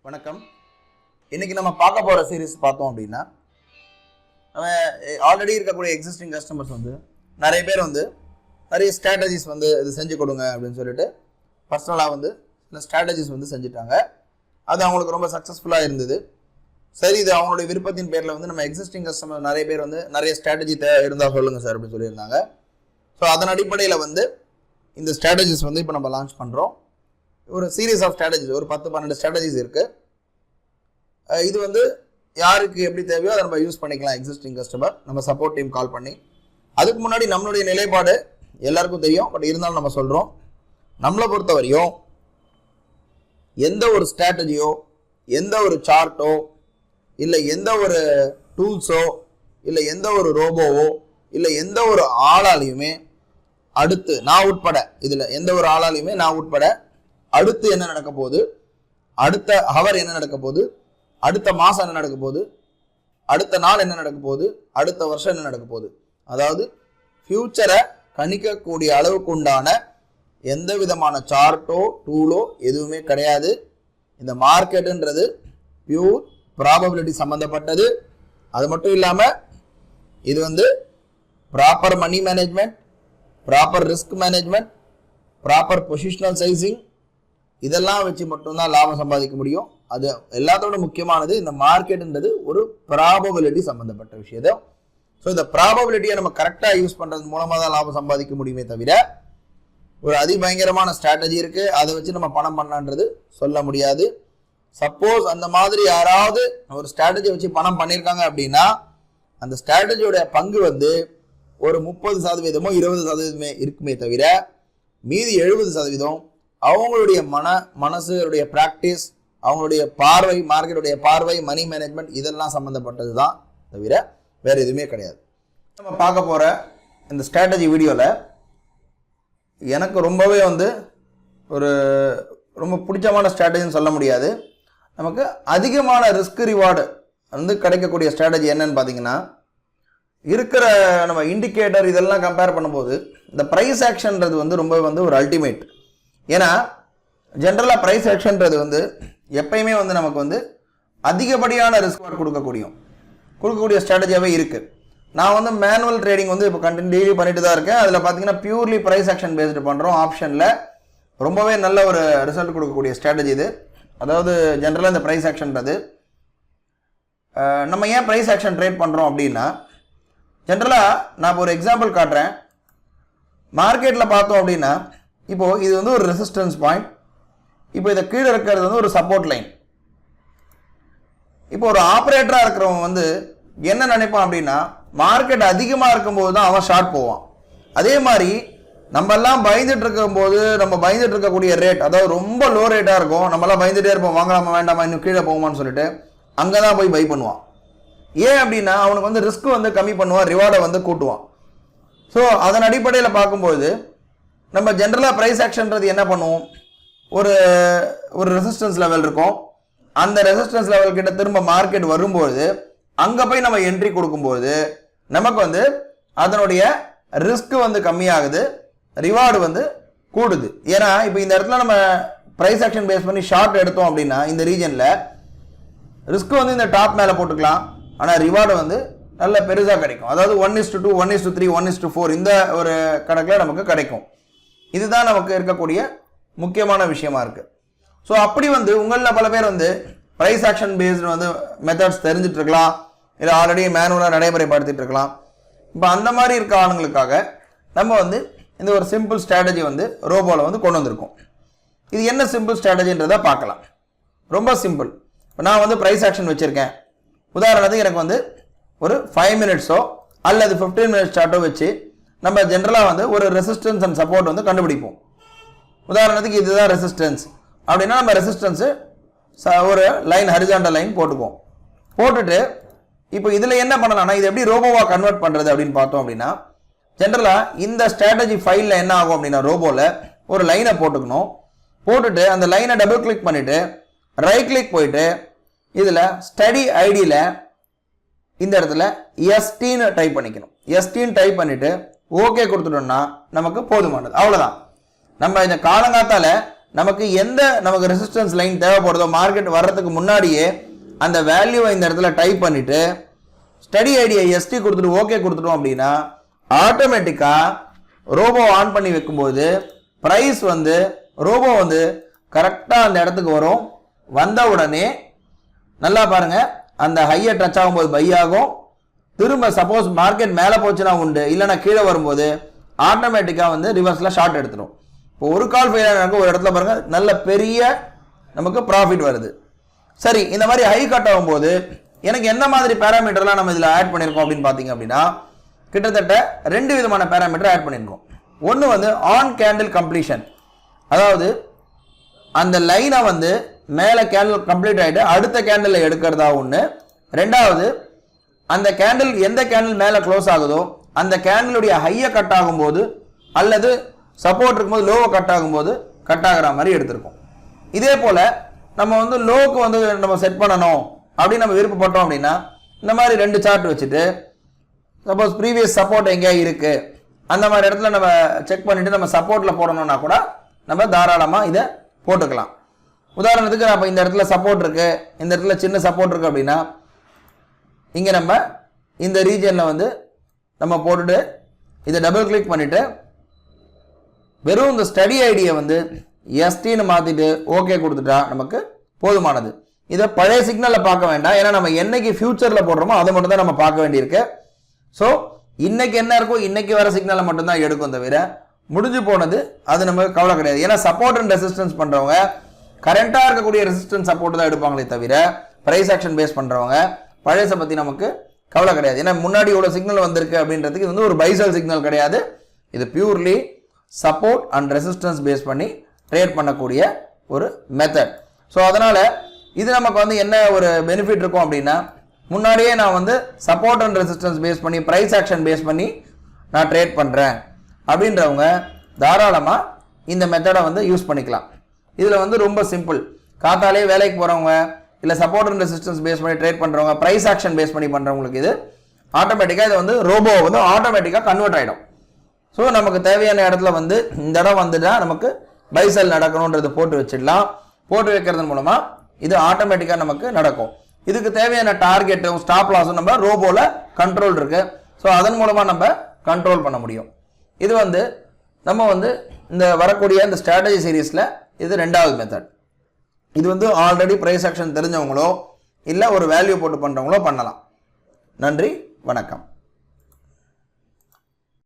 வணக்கம். இன்னைக்கு நம்ம பார்க்க போகிற சீரீஸ் பார்த்தோம் அப்படின்னா, நம்ம ஆல்ரெடி இருக்கக்கூடிய எக்ஸிஸ்டிங் கஸ்டமர்ஸ் வந்து நிறைய பேர் வந்து நிறைய ஸ்ட்ராட்டஜிஸ் வந்து இது செஞ்சு கொடுங்க அப்படின்னு சொல்லிட்டு பர்சனலாக வந்து இந்த ஸ்ட்ராட்டஜிஸ் வந்து செஞ்சுட்டாங்க. அது அவங்களுக்கு ரொம்ப சக்ஸஸ்ஃபுல்லாக இருந்தது. சரி, இது அவங்களுடைய விருப்பத்தின் பேரில் வந்து நம்ம எக்ஸிஸ்டிங் கஸ்டமர் நிறைய பேர் வந்து நிறைய ஸ்ட்ராட்டஜி இருந்தால் சொல்லுங்கள் சார் அப்படின்னு சொல்லியிருந்தாங்க. ஸோ அதன் அடிப்படையில் வந்து இந்த ஸ்ட்ராட்டஜிஸ் வந்து இப்போ நம்ம லான்ச் பண்ணுறோம். ஒரு சீரீஸ் ஆஃப் ஸ்ட்ராட்டஜிஸ், ஒரு 10-12 ஸ்ட்ராட்டஜிஸ் இருக்குது. இது வந்து யாருக்கு எப்படி தேவையோ அதை நம்ம யூஸ் பண்ணிக்கலாம். எக்ஸிஸ்டிங் கஸ்டமர் நம்ம சப்போர்ட் டீம் கால் பண்ணி, அதுக்கு முன்னாடி நம்மளுடைய நிலைப்பாடு எல்லாருக்கும் தெரியும், பட் இருந்தாலும் நம்ம சொல்கிறோம். நம்மளை பொறுத்த வரையும் எந்த ஒரு ஸ்ட்ராட்டஜியோ, எந்த ஒரு சார்ட்டோ, இல்லை எந்த ஒரு டூல்ஸோ, இல்லை எந்த ஒரு ரோபோவோ, இல்லை எந்த ஒரு ஆளாலையுமே அடுத்து நான் உட்பட, இதில் எந்த ஒரு ஆளாலையுமே நான் உட்பட அடுத்து என்ன நடக்க போகுது, அடுத்த ஹவர் என்ன நடக்க போகுது, அடுத்த மாதம் என்ன நடக்க போகுது, அடுத்த நாள் என்ன நடக்க போகுது, அடுத்த வருஷம் என்ன நடக்க போகுது, அதாவது ஃபியூச்சரை கணிக்கக்கூடிய அளவுக்கு உண்டான எந்த விதமான சார்ட்டோ டூலோ எதுவுமே கிடையாது. இந்த மார்க்கெட்டுன்றது பியூர் ப்ராபபிலிட்டி சம்மந்தப்பட்டது. அது மட்டும் இல்லாமல் இது வந்து proper money management, proper risk management, proper positional sizing, இதெல்லாம் வச்சு மட்டும்தான் லாபம் சம்பாதிக்க முடியும். அது எல்லாத்தோட முக்கியமானது, இந்த மார்க்கெட்டுன்றது ஒரு ப்ராபபிலிட்டி சம்மந்தப்பட்ட விஷயம். ஸோ இந்த ப்ராபபிலிட்டியை நம்ம கரெக்டாக யூஸ் பண்ணுறது மூலமாக தான் லாபம் சம்பாதிக்க முடியுமே தவிர, ஒரு அதிபயங்கரமான ஸ்ட்ராட்டஜி இருக்குது அதை வச்சு நம்ம பணம் பண்ணலான்றது சொல்ல முடியாது. சப்போஸ் அந்த மாதிரி யாராவது ஒரு ஸ்ட்ராட்டஜி வச்சு பணம் பண்ணியிருக்காங்க அப்படின்னா, அந்த ஸ்ட்ராட்டஜியோட பங்கு வந்து ஒரு 30% 20% இருக்குமே தவிர, மீதி 70% அவங்களுடைய மனசுடைய ப்ராக்டிஸ், அவங்களுடைய பார்வை, மார்க்கெட்டுடைய பார்வை, மணி மேனேஜ்மெண்ட், இதெல்லாம் சம்மந்தப்பட்டது தான் தவிர வேறு எதுவுமே கிடையாது. நம்ம பார்க்க போகிற இந்த ஸ்ட்ராட்டஜி வீடியோவில் எனக்கு ரொம்பவே வந்து ரொம்ப பிடிச்சமான ஸ்ட்ராட்டஜின்னு சொல்ல முடியாது. நமக்கு அதிகமான ரிஸ்க் ரிவார்டு வந்து கிடைக்கக்கூடிய ஸ்ட்ராட்டஜி என்னன்னு பார்த்தீங்கன்னா, இருக்கிற நம்ம இண்டிகேட்டர் இதெல்லாம் கம்பேர் பண்ணும்போது இந்த ப்ரைஸ் ஆக்ஷன்றது வந்து ரொம்ப வந்து ஒரு அல்டிமேட். ஏன்னா ஜென்ரலாக ப்ரைஸ் ஆக்ஷன்றது வந்து எப்பயுமே வந்து நமக்கு வந்து அதிகப்படியான ரிஸ்க் கொடுக்கக்கூடிய ஸ்ட்ராட்டஜியாகவே இருக்குது. நான் வந்து மேனுவல் ட்ரேடிங் வந்து இப்போ டெய்லி பண்ணிட்டு தான் இருக்கேன். அதில் பார்த்தீங்கன்னா பியூர்லி ப்ரைஸ் ஆக்ஷன் பேஸ்டு பண்ணுறோம். ஆப்ஷனில் ரொம்பவே நல்ல ஒரு ரிசல்ட் கொடுக்கக்கூடிய ஸ்ட்ராட்டஜி இது. அதாவது ஜென்ரலாக இந்த ப்ரைஸ் ஆக்ஷன்றது நம்ம ஏன் ப்ரைஸ் ஆக்ஷன் ட்ரேட் பண்ணுறோம் அப்படின்னா, ஜென்ரலாக நான் இப்போ ஒரு எக்ஸாம்பிள் காட்டுறேன். மார்க்கெட்டில் பார்த்தோம் அப்படின்னா, இப்போது இது வந்து ஒரு ரெசிஸ்டன்ஸ் பாயிண்ட், இப்போ இதை கீழே இருக்கிறது வந்து ஒரு சப்போர்ட் லைன். இப்போ ஒரு ஆப்ரேட்டராக இருக்கிறவங்க வந்து என்ன நினைப்பான் அப்படின்னா, மார்க்கெட் அதிகமாக இருக்கும்போது தான் அவன் ஷார்ட் போவான். அதே மாதிரி நம்ம எல்லாம் பயந்துட்டு இருக்கும்போது, நம்ம பயந்துட்டு இருக்கக்கூடிய ரேட், அதாவது ரொம்ப லோ ரேட்டாக இருக்கும், நம்மளாம் பயந்துட்டே இருப்போம், வாங்கலாமா வேண்டாமா, இன்னும் கீழே போகுமான்னு சொல்லிட்டு அங்கே தான் போய் பை பண்ணுவான். ஏன் அப்படின்னா அவனுக்கு வந்து ரிஸ்க் வந்து கம்மி பண்ணுவான், ரிவார்டை வந்து கூட்டுவான். ஸோ அதன் அடிப்படையில் பார்க்கும்போது நம்ம ஜென்ரலாக ப்ரைஸ் ஆக்ஷன்றது என்ன பண்ணுவோம், ஒரு ரெசிஸ்டன்ஸ் லெவல் இருக்கும், அந்த ரெசிஸ்டன்ஸ் லெவல் கிட்ட திரும்ப மார்க்கெட் வரும்போது அங்கே போய் நம்ம என்ட்ரி கொடுக்கும்போது நமக்கு வந்து அதனுடைய ரிஸ்க் வந்து கம்மியாகுது, ரிவார்டு வந்து கூடுது. ஏன்னா இப்போ இந்த இடத்துல நம்ம ப்ரைஸ் ஆக்ஷன் பேஸ் பண்ணி ஷார்ட் எடுத்தோம் அப்படின்னா, இந்த ரீஜனில் ரிஸ்க் வந்து இந்த டாப் மேலே போட்டுக்கலாம், ஆனால் ரிவார்டு வந்து நல்ல பெருசாக கிடைக்கும். அதாவது 1:2, 1:3, 1:4 இந்த ஒரு கணக்கில் நமக்கு கிடைக்கும். இதுதான் நமக்கு இருக்கக்கூடிய முக்கியமான விஷயமா இருக்குது. ஸோ அப்படி வந்து உங்களில் பல பேர் வந்து ப்ரைஸ் ஆக்ஷன் பேஸ்டு வந்து மெத்தட்ஸ் தெரிஞ்சிட்டு இருக்கலாம், இல்லை ஆல்ரெடி மேனுவலாக நடைமுறைப்படுத்திட்டு இருக்கலாம். இப்போ அந்த மாதிரி இருக்க ஆளுங்களுக்காக நம்ம வந்து இந்த ஒரு சிம்பிள் ஸ்ட்ராட்டஜி வந்து ரோபோவில் வந்து கொண்டு வந்திருக்கோம். இது என்ன சிம்பிள் ஸ்ட்ராட்டஜின்றதை பார்க்கலாம். ரொம்ப சிம்பிள். இப்போ நான் வந்து ப்ரைஸ் ஆக்ஷன் வச்சுருக்கேன். உதாரணத்துக்கு எனக்கு வந்து ஒரு 5 மினிட்ஸோ அல்லது 15 மினிட்ஸ் சார்ட்டோ வச்சு நம்ம ஜென்ரலாக வந்து ஒரு ரெசிஸ்டன்ஸ் அண்ட் சப்போர்ட் வந்து கண்டுபிடிப்போம். உதாரணத்துக்கு இதுதான் ரெசிஸ்டன்ஸ் அப்படின்னா, நம்ம ரெசிஸ்டன்ஸு ஒரு லைன், ஹரிசாண்டல் லைன் போட்டுப்போம். போட்டுட்டு இப்போ இதில் என்ன பண்ணலாம்னா, இது எப்படி ரோபோவாக கன்வெர்ட் பண்ணுறது அப்படின்னு பார்த்தோம் அப்படின்னா, ஜென்ரலாக இந்த ஸ்ட்ராட்டஜி ஃபைலில் என்ன ஆகும் அப்படின்னா, ரோபோவில் ஒரு லைனை போட்டுக்கணும். போட்டுட்டு அந்த லைனை டபுள் கிளிக் பண்ணிவிட்டு ரைட் கிளிக் போயிட்டு இதில் ஸ்டடி ஐடியில் இந்த இடத்துல எஸ்டின்னு டைப் பண்ணிக்கணும். எஸ்டின்னு டைப் பண்ணிவிட்டு ஓகே கொடுத்துட்டோம்னா நமக்கு போதுமானது. அவ்வளோதான். நம்ம இந்த காலங்காத்தால நமக்கு நமக்கு ரெசிஸ்டன்ஸ் லைன் தேவைப்படுதோ மார்க்கெட் வர்றதுக்கு முன்னாடியே அந்த வேல்யூவை இந்த இடத்துல டைப் பண்ணிட்டு ஸ்டடி ஐடியா எஸ்டி கொடுத்துட்டு ஓகே கொடுத்துட்டோம் அப்படின்னா ஆட்டோமேட்டிக்காக ரோபோ ஆன் பண்ணி வைக்கும்போது ப்ரைஸ் ரோபோ கரெக்டாக அந்த இடத்துக்கு வரும். வந்த உடனே நல்லா பாருங்க, அந்த ஹையை டச் ஆகும்போது பை ஆகும். திரும்ப சப்போஸ் மார்க்கெட் மேலே போச்சுன்னா உண்டு, இல்லைன்னா கீழே வரும்போது ஆட்டோமேட்டிக்காக ரிவர்ஸில் ஷார்ட் எடுத்துடும். இப்போ ஒரு கால் ஃபெயிலியர் நடக்கும், ஒரு இடத்துல பாருங்க நல்ல பெரிய நமக்கு ப்ராஃபிட் வருது. சரி, இந்த மாதிரி ஹை கட் ஆகும்போது எனக்கு என்ன மாதிரி பேராமீட்டர்லாம் நம்ம இதில் ஆட் பண்ணியிருக்கோம் அப்படின்னு பார்த்தீங்க அப்படின்னா கிட்டத்தட்ட 2 விதமான பேராமீட்டர் ஆட் பண்ணியிருக்கோம். ஒன்று ஆன் கேண்டில் கம்ப்ளீஷன், அதாவது அந்த லைனை மேலே கேண்டில் கம்ப்ளீட் ஆகிட்டு அடுத்த கேண்டில் எடுக்கிறதா ஒன்று. ரெண்டாவது, அந்த கேண்டில் எந்த கேண்டில் மேலே க்ளோஸ் ஆகுதோ அந்த கேண்டிலுடைய ஹையை கட் ஆகும்போது அல்லது சப்போர்ட் இருக்கும்போது லோவை கட் ஆகும்போது கட் ஆகிற மாதிரி எடுத்திருக்கோம். இதே போல் நம்ம லோவுக்கு நம்ம செட் பண்ணணும் அப்படின்னு நம்ம விருப்பப்பட்டோம் அப்படின்னா இந்த மாதிரி 2 சார்ட் வச்சுட்டு சப்போஸ் ப்ரீவியஸ் சப்போர்ட் எங்கேயா இருக்குது அந்த மாதிரி இடத்துல நம்ம செக் பண்ணிவிட்டு நம்ம சப்போர்ட்டில் போடணும்னா கூட நம்ம தாராளமாக இதை போட்டுக்கலாம். உதாரணத்துக்கு நம்ம இந்த இடத்துல சப்போர்ட் இருக்குது, இந்த இடத்துல சின்ன சப்போர்ட் இருக்குது அப்படின்னா இங்கே நம்ம இந்த ரீஜனில் நம்ம போட்டுட்டு இதை டபுள் கிளிக் பண்ணிவிட்டு வெறும் இந்த ஸ்டடி ஐடியை எஸ்டின்னு மாற்றிட்டு ஓகே கொடுத்துட்டா நமக்கு போதுமானது. இதை பழைய சிக்னலில் பார்க்க வேண்டாம், ஏன்னா நம்ம என்னைக்கு ஃபியூச்சரில் போடுறோமோ அதை மட்டும் தான் நம்ம பார்க்க வேண்டியிருக்கு. ஸோ இன்னைக்கு என்ன இருக்கோ இன்னைக்கு வர சிக்னலை மட்டும்தான் எடுக்கும், தவிர முடிஞ்சு போனது அது நமக்கு கவலை கிடையாது. ஏன்னா சப்போர்ட் அண்ட் ரெசிஸ்டன்ஸ் பண்ணுறவங்க கரண்டாக இருக்கக்கூடிய ரெசிஸ்டன்ஸ் சப்போர்ட் தான் எடுப்பாங்களே தவிர ப்ரைஸ் ஆக்ஷன் பேஸ் பண்ணுறவங்க பழையசை பற்றி நமக்கு கவலை கிடையாது. ஏன்னா முன்னாடி இவ்வளோ சிக்னல் வந்திருக்கு அப்படின்றதுக்கு இது ஒரு பைசல் சிக்னல் கிடையாது. இது purely support and resistance base பண்ணி ட்ரேட் பண்ணக்கூடிய ஒரு மெத்தட். ஸோ அதனால் இது நமக்கு என்ன ஒரு பெனிஃபிட் இருக்கும் அப்படின்னா முன்னாடியே நான் சப்போர்ட் அண்ட் ரெசிஸ்டன்ஸ் பேஸ் பண்ணி ப்ரைஸ் ஆக்ஷன் பேஸ் பண்ணி நான் ட்ரேட் பண்ணுறேன் அப்படின்றவங்க தாராளமாக இந்த மெத்தடை யூஸ் பண்ணிக்கலாம். இதில் ரொம்ப சிம்பிள். காத்தாலே வேலைக்கு போகிறவங்க இல்லை சப்போர்ட் அண்ட் ரெசிஸ்டன்ஸ் பேஸ் பண்ணி ட்ரேட் பண்ணுறவங்க ப்ரைஸ் ஆக்ஷன் பேஸ் பண்ணி பண்ணுறவங்களுக்கு இது ஆட்டோமேட்டிக்காக இது ரோபோ ஆட்டோமேட்டிக்காக கன்வெர்ட் ஆகிடும். ஸோ நமக்கு தேவையான இடத்துல இந்த இடம் வந்துட்டா நமக்கு பைசல் நடக்கணுன்றது போட்டு வச்சிடலாம். போட்டு வைக்கிறதன் மூலமாக இது ஆட்டோமேட்டிக்காக நமக்கு நடக்கும். இதுக்கு தேவையான டார்கெட்டும் ஸ்டாப் லாஸும் நம்ம ரோபோவில் கண்ட்ரோல் இருக்குது. ஸோ அதன் மூலமாக நம்ம கண்ட்ரோல் பண்ண முடியும். இது நம்ம இந்த வரக்கூடிய இந்த ஸ்ட்ராட்டஜி சீரீஸில் இது 2வது மெத்தட். இது ஆல்ரெடி ப்ரைஸ் ஆக்ஷன் தெரிஞ்சவங்களோ இல்லை ஒரு வேல்யூ போட்டு பண்ணுறவங்களோ பண்ணலாம். நன்றி, வணக்கம்.